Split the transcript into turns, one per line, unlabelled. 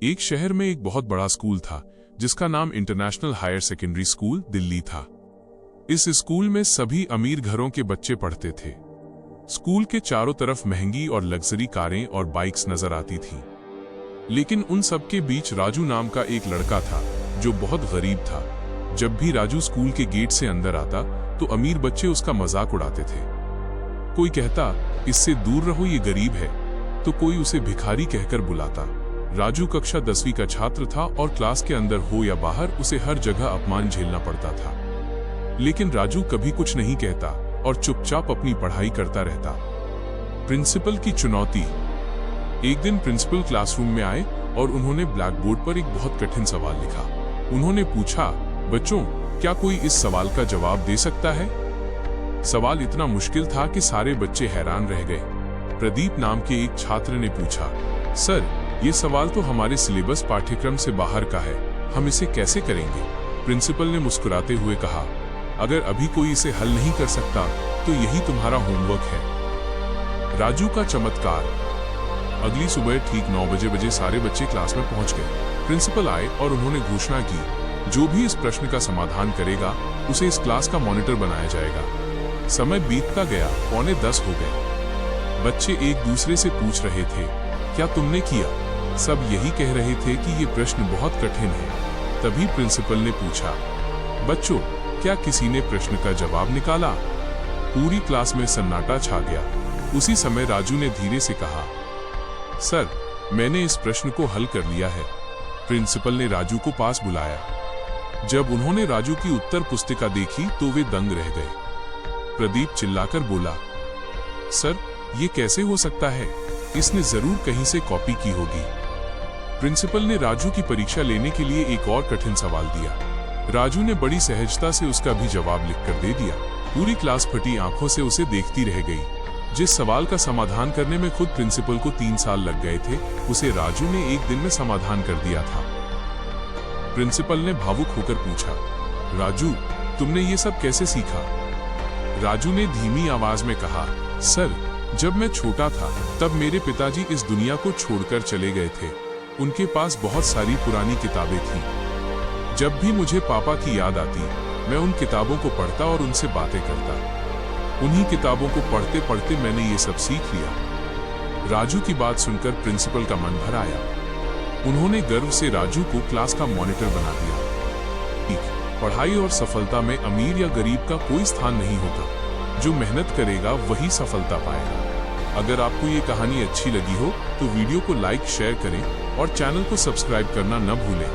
एक शहर में एक बहुत बड़ा स्कूल था जिसका नाम international higher secondary school Delhi था। इस स्कूल में सभी अमीर घरों के बच्चे पढ़ते थे। स्कूल के चारों तरफ महंगी और लग्जरी कारें और बाइक्स नजर आती थीं। लेकिन उन सब के बीच राजू नाम का एक लड़का था जो बहुत गरीब था। जब भी राजू स्कूल के गेट से अंदर आता तो अमीर बच्चे उसका मजाक उड़ाते थे। कोई कहता, इससे दूर रहो, ये गरीब है, तो कोई उसे भिखारी कहकर बुलाता। राजू कक्षा 10वीं का छात्र था और क्लास के अंदर हो या बाहर उसे हर जगह अपमान झेलना पड़ता था। लेकिन राजू कभी कुछ नहीं कहता और चुपचाप अपनी पढ़ाई करता रहता। प्रिंसिपल की चुनौती। एक दिन प्रिंसिपल क्लासरूम में आए और उन्होंने ब्लैक बोर्ड पर एक बहुत कठिन सवाल लिखा। उन्होंने पूछा, बच्चों, क्या कोई इस सवाल का जवाब दे सकता है? सवाल इतना मुश्किल था कि सारे बच्चे हैरान रह गए। प्रदीप नाम के एक छात्र ने पूछा, सर, ये सवाल तो हमारे सिलेबस पाठ्यक्रम से बाहर का है, हम इसे कैसे करेंगे? प्रिंसिपल ने मुस्कुराते हुए कहा, अगर अभी कोई इसे हल नहीं कर सकता तो यही तुम्हारा होमवर्क है। राजू का चमत्कार। अगली सुबह ठीक 9 बजे सारे बच्चे क्लास में पहुंच गए। प्रिंसिपल आए और उन्होंने घोषणा की, जो भी इस प्रश्न का समाधान करेगा उसे इस क्लास का मॉनिटर बनाया जाएगा। समय बीतता गया, 9:45 हो गए। बच्चे एक दूसरे से पूछ रहे थे, क्या तुमने किया? सब यही कह रहे थे कि ये प्रश्न बहुत कठिन है। तभी प्रिंसिपल ने पूछा, बच्चों, क्या किसी ने प्रश्न का जवाब निकाला? पूरी क्लास में सन्नाटा छा गया। उसी समय राजू ने धीरे से कहा, सर, मैंने इस प्रश्न को हल कर लिया है। प्रिंसिपल ने राजू को पास बुलाया। जब उन्होंने राजू की उत्तर पुस्तिका देखी तो वे दंग रह गए। प्रदीप चिल्लाकर बोला, सर, ये कैसे हो सकता है? इसने जरूर कहीं से कॉपी की होगी। प्रिंसिपल ने राजू की परीक्षा लेने के लिए एक और कठिन सवाल दिया। राजू ने बड़ी सहजता से उसका भी जवाब लिखकर दे दिया। पूरी क्लास फटी आंखों से उसे देखती रह गई। जिस सवाल का समाधान करने में खुद प्रिंसिपल को 3 साल लग गए थे, उसे राजू ने एक दिन में समाधान कर दिया था। प्रिंसिपल ने भावुक होकर पूछा, राजू, तुमने ये सब कैसे सीखा? राजू ने धीमी आवाज में कहा, सर, जब मैं छोटा था तब मेरे पिताजी इस दुनिया को छोड़कर चले गए थे। उनके पास बहुत सारी पुरानी किताबें थीं। जब भी मुझे पापा की याद आती, मैं उन किताबों को पढ़ता और उनसे बातें करता। उन्हीं किताबों को पढ़ते पढ़ते मैंने ये सब सीख लिया। राजू की बात सुनकर प्रिंसिपल का मन भर आया। उन्होंने गर्व से राजू को क्लास का मॉनिटर बना दिया। पढ़ाई और सफलता में अमीर या गरीब का कोई स्थान नहीं होता। जो मेहनत करेगा वही सफलता पाएगा। अगर आपको ये कहानी अच्छी लगी हो तो वीडियो को लाइक, शेयर करें और चैनल को सब्सक्राइब करना न भूलें।